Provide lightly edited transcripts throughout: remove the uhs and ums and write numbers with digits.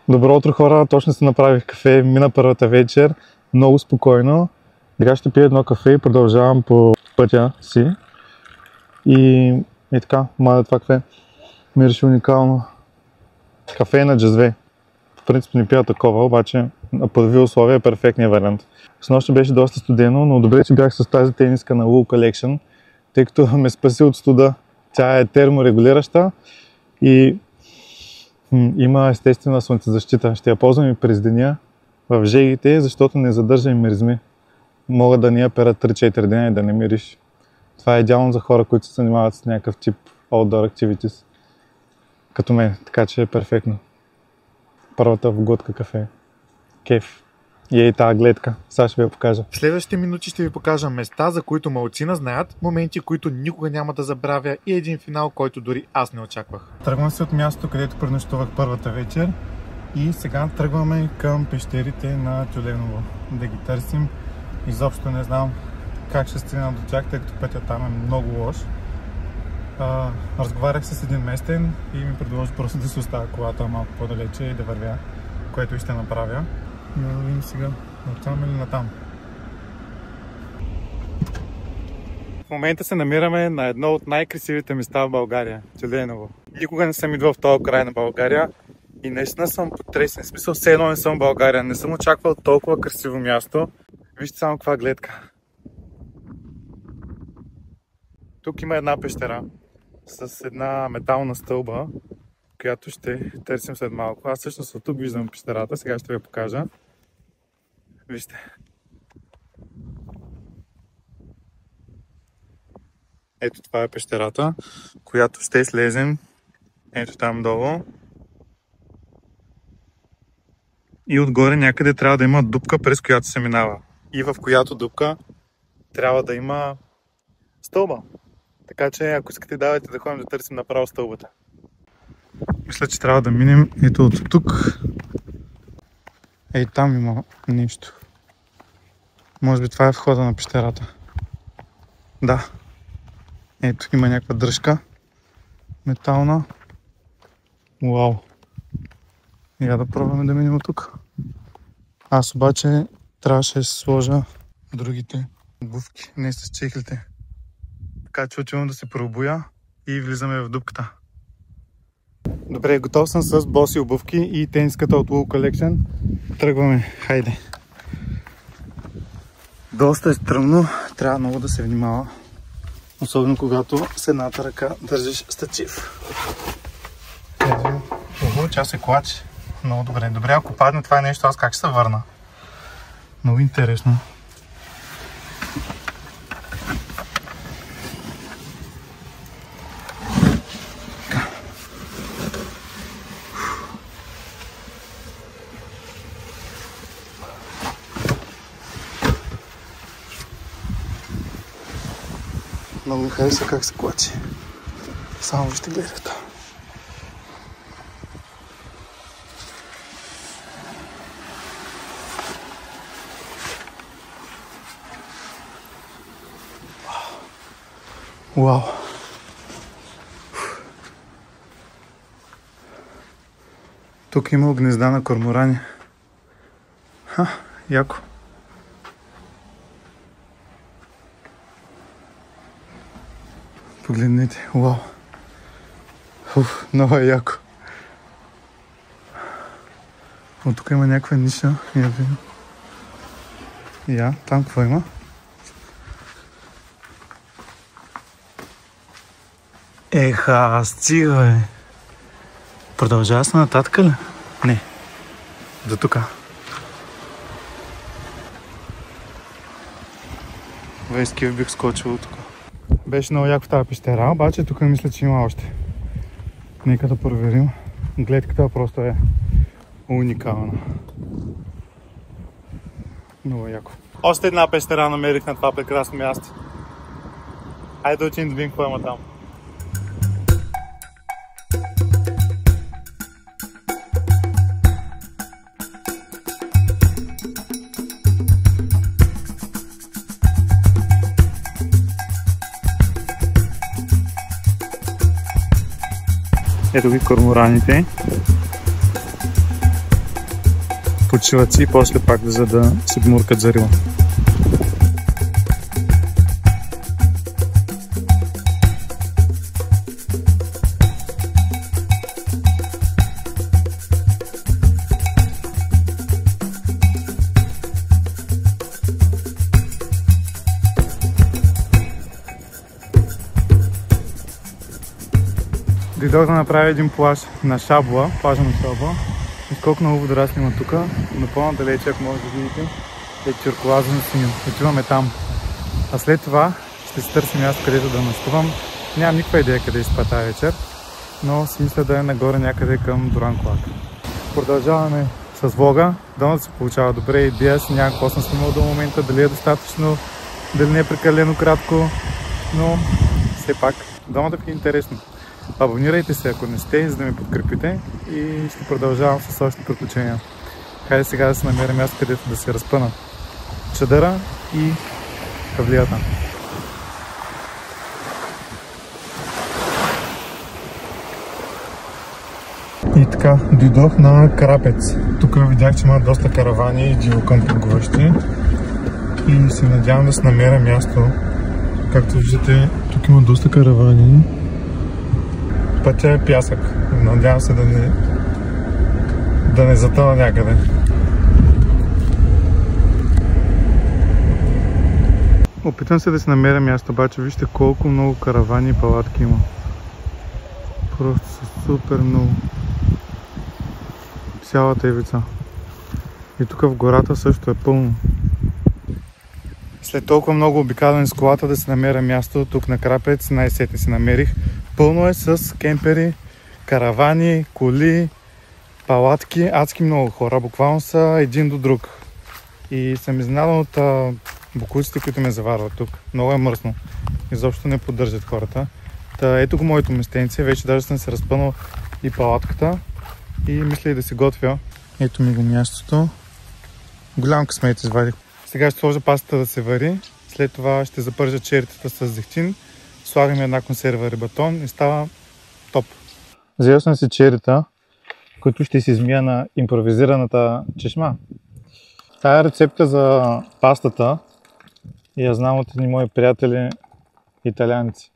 Добро утро, хора! Точно се направих кафе, мина първата вечер, много спокойно. Сега ще пия едно кафе и продължавам по пътя си. И така, мая това кафе мирише уникално. Кафе на джезве. В принцип не пия такова, обаче на подви условия е перфектният вариант. Снощи беше доста студено, но добре, че бях с тази тениска на Wool Collection, тъй като ме спаси от студа. Тя е терморегулираща и има естествена слънцезащита. Ще я ползвам и през деня в жегите, защото не задържа и миризми. Мога да ни я пера 3-4 дни и да не мириш. Това е идеално за хора, които се занимават с някакъв тип outdoor activities. Като мен, така че е перфектно. Първата в глътка кафе. Кеф. И ей тази гледка. Сега ще ви я покажа. В следващите минути ще ви покажа места, за които малцина знаят, моменти, които никога няма да забравя и един финал, който дори аз не очаквах. Тръгвам се от мястото, където пренощувах първата вечер и сега тръгваме към пещерите на Тюленово. Да ги търсим. Изобщо не знам как ще стигна до тях, тъй като пътя там е много лош. Разговарях с един местен и ми предложи просто да се оставя колата малко по-далече и да вървя, което и ще направя. Да видим сега натам или натам. В момента се намираме на едно от най-красивите места в България, Тюленово. Никога не съм идвал в този край на България и наистина съм потресен. В смисъл, все едно не съм в България. Не съм очаквал толкова красиво място. Вижте само каква гледка. Тук има една пещера с една метална стълба, която ще търсим след малко. Аз всъщност от тук виждам пещерата, сега ще ви я покажа. Вижте. Ето това е пещерата, която ще слезем. Ето там долу. И отгоре някъде трябва да има дупка, през която се минава. И в която дупка трябва да има стълба. Така че ако искате, давайте да ходим да търсим направо стълбата. Мисля, че трябва да минем ето от тук. Ей, там има нещо. Може би това е входа на пещерата. Да. Ето има някаква дръжка. Метална. Уау. Я да пробваме да минем от тук. Аз обаче трябваше да се сложа другите обувки, не с чехлите. Така че отивам да се пробуя и влизаме в дупката. Добре, готов съм с боси обувки и тениската от Wool Collection. Тръгваме, хайде. Доста е стръмно, трябва много да се внимава. Особено когато с едната ръка държиш статив. Ого, тя се клачи. Много добре. Добре, ако падне това нещо, аз как ще се върна? Много интересно. Много ми хареса как се клачи. Само вижте гледата. Вау! Тук има гнезда на корморани. Яко. Погледнете, вау! Много е яко. От тук има някаква ниша. Там какво има? Еха, стига, бе. Продължава се нататък ли? Не. До тук. Вески бих скочил тук. Беше много яко в тази пещера, обаче тук мисля, че има още. Нека да проверим. Гледката просто е уникална. Много яко. Още една пещера намерих на това прекрасно място. Хайде да отидем да видим какво има там. Ето ги кормораните. почиват си и после пак за да се гмуркат за рила. Дойдох да направя един плаж на Шабла, плажа на Шабла. И колко много водорасли има тук, но по-надалече, ако може да видите, е тюркоазен синьо. Отиваме там. А след това ще си търсим място, където да нощувам. Нямам никаква идея къде ще спа тази вечер, но си мисля да е нагоре някъде към Дуранкулак. Продължаваме с влога. Дано да се получава добре. Идея си нямам какво съм снимал до момента, дали е достатъчно, дали не е прекалено кратко, но все пак дано да ви е интересно. Абонирайте се, ако не сте, за да ме подкрепите и ще продължавам с още приключения. Хайде сега да се намеря място, където да се разпъна чадъра и кавлията. И така, дойдох на Крапец. Тук видях, че има доста каравани и дивокъмпингуващи и се надявам да се намеря място. Както виждате, тук има доста каравани. Пътя е пясък. Надявам се да не затъна някъде. Опитвам се да си намеря място, обаче вижте колко много каравани и палатки има. Просто са супер много. Цялата ивица. И тук в гората също е пълно. След толкова много обикаляне с колата да се намеря място тук на Крапец, най-сетне се намерих. Пълно е с кемпери, каравани, коли, палатки, адски много хора. Буквално са един до друг. И съм изненадан от боклуците, които ме заварват тук. Много е мръсно. Изобщо не поддържат хората. Та, ето го моето местенце. Вече даже съм се разпънал и палатката. И мисля и да се готвя. Ето ми го мястото. Голям късмет извадих. Сега ще сложа пастата да се вари. След това ще запържа черетата с зехтин. Слагаме една консерва рибатон и става топ. Взел съм си черета, които ще си измия на импровизираната чешма. Тая рецепта за пастата я знам от едни мои приятели италианци.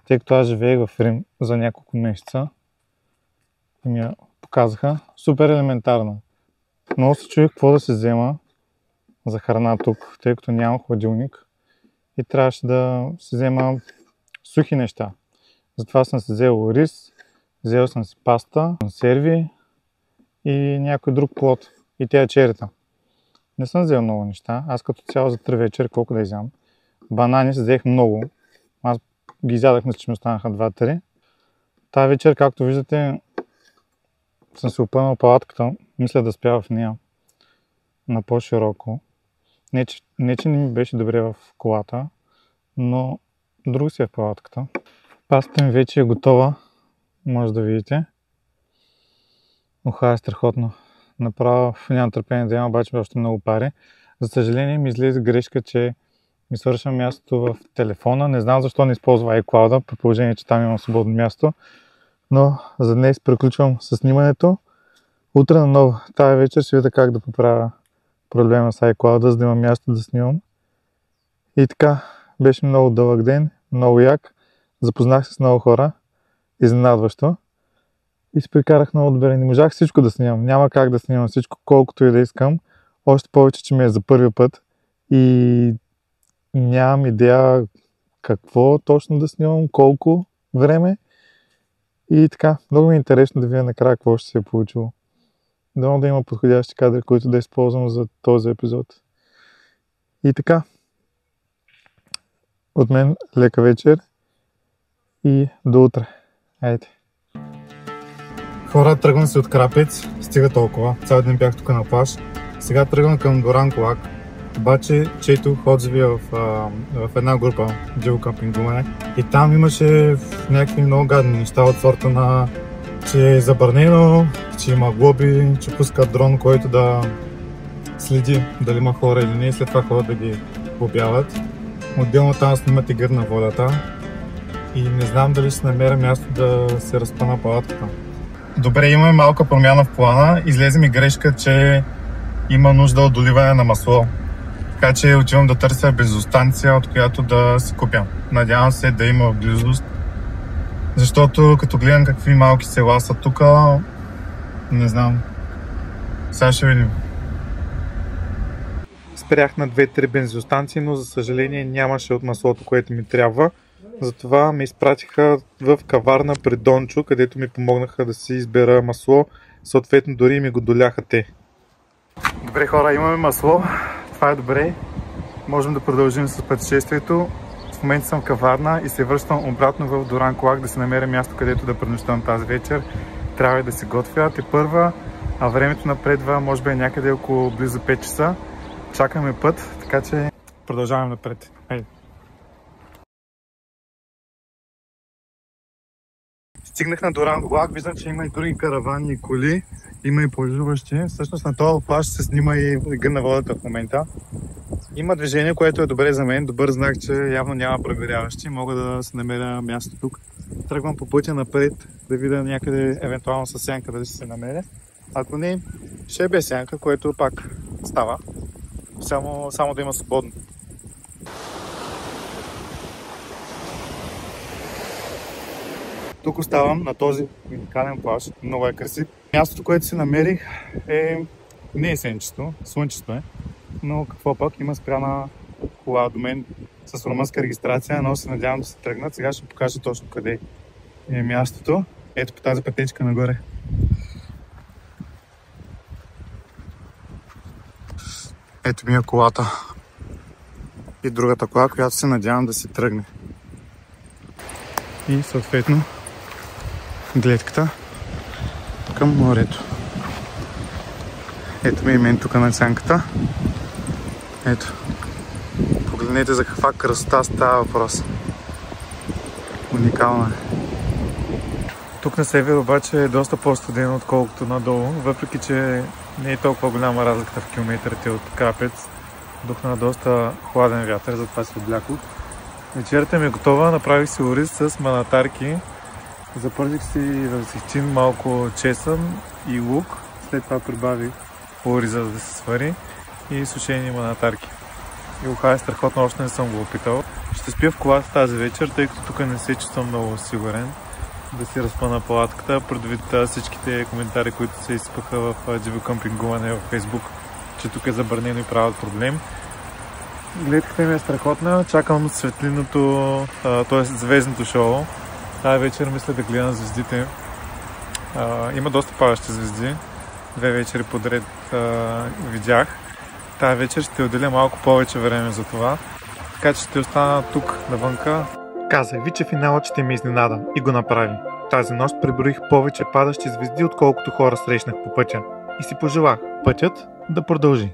Тъй като аз живеех в Рим за няколко месеца и ми я показаха. Супер елементарна. Много се чуих какво да се взема за храна тук, тъй като нямам хладилник и трябваше да се взема сухи неща. Затова съм си взел рис, взел съм си паста, консерви и някой друг плод и тя черета. Не съм взел много неща, аз като цяло за 3 вечер колко да изям. Банани се взех много, аз ги изядах, мисля, че ми останаха 2-3. Тая вечер, както виждате, съм се опънал палатката, мисля да спя в нея на по-широко. Не, че не ми беше добре в колата, но друго си е в палатката. Пастата ми вече е готова, може да видите. Оха, е страхотно. Направо нямам търпение да имам, обаче още много пари. За съжаление ми излезе грешка, че ми свършва мястото в телефона. Не знам защо не използва iCloud, при положение, че там имам свободно място. Но за днес приключвам с снимането. Утре наново, тази вечер ще видя как да поправя проблема с iCloud, за да имам място да снимам. И така, беше много дълъг ден, много як. Запознах се с много хора, изненадващо. И се прикарах много добре. Не можах всичко да снимам. Няма как да снимам всичко, колкото и да искам. Още повече, че ми е за първи път. И нямам идея какво точно да снимам, колко време. И така, много ми е интересно да видя накрая какво ще се е получило. Дано да има подходящи кадри, които да използвам за този епизод. И така, от мен лека вечер и до утре. Айде! Хора, тръгвам се от Крапец, стига толкова. Цял ден бях тук на плаж. Сега тръгвам към Дуранкулак. Обаче четох отзиви в една група дивокъмпингуване и там имаше някакви много гадни неща от сорта на, че е забранено, че има глоби, че пускат дрон, който да следи дали има хора или не и след това ходят да ги глобяват. Отделно там снимат игър на волята и не знам дали ще намеря място да се разпъна палатката. Добре, имаме малка промяна в плана. Излезе ми грешка, че има нужда от доливане на масло. Така че отивам да търся бензиностанция, от която да си купя. Надявам се да има в близост. Защото като гледам какви малки села са тук, не знам. Сега ще видим. Спрях на 2-3 бензиностанции, но за съжаление нямаше от маслото, което ми трябва. Затова ме изпратиха в каварна при Дончо, където ми помогнаха да си избера масло. Съответно дори ми го доляха те. Добре хора, имаме масло. Това е добре. Можем да продължим с пътешествието. В момента съм в каварна и се връщам обратно в Дуранкулак да си намеря място, където да пренощувам тази вечер. Трябва и да се готвя тепърва, а времето напредва, може би е някъде около близо 5 часа. Чакаме път, така че продължаваме напред. Хайде. Стигнах на Дуранкулак, виждам, че има и други каравани и коли, има и плажуващи. Всъщност на този плаж се снима и гъна водата в момента. Има движение, което е добре за мен, добър знак, че явно няма проверяващи. Мога да се намеря място тук. Тръгвам по пътя напред, да видя някъде, евентуално със сянка, дали ще се намеря. Ако не, ще е без сянка, което пак става. Само да има свободно. Тук оставам на този уникален плаж, много е красив. Мястото, което си намерих не е сенчесто, слънчесто е. Но какво пък, има спряна кола до мен с румънска регистрация, но се надявам да се тръгнат. Сега ще покажа точно къде е мястото. Ето по тази пътечка нагоре. Ето ми е колата. И другата кола, която се надявам да се тръгне. И съответно гледката към морето. Ето ми и мен тук на сянката. Ето. Погледнете за каква красота става въпрос. Уникална е. Тук на север обаче е доста по-студено, отколкото надолу, въпреки че не е толкова голяма разликата в километрите от Крапец. Духна доста хладен вятър, затова се облякох. Вечерята ми е готова, направих си ориз с манатарки. Запържих си в сехчин малко чесън и лук. След това прибавих ориза, за да се свари, и сушени манатарки. И уха е страхотно, още не съм го опитал. Ще спя в колата тази вечер, тъй като тук не се чувствам много сигурен да си разпъна палатката, предвид всичките коментари, които се изсипаха в живо къмпингуване в Facebook, че тук е забранено и правят проблем. Гледката ми е страхотна, чакам светлиното, т.е. звездното шоу. Тази вечер мисля да гледам звездите. Има доста падащи звезди. 2 вечери подред видях. Тази вечер ще отделя малко повече време за това, така че ще остана тук навънка. Казах ви, че финалът ще ме изненада, и го направи. Тази нощ преброих повече падащи звезди, отколкото хора срещнах по пътя. И си пожелах пътят да продължи.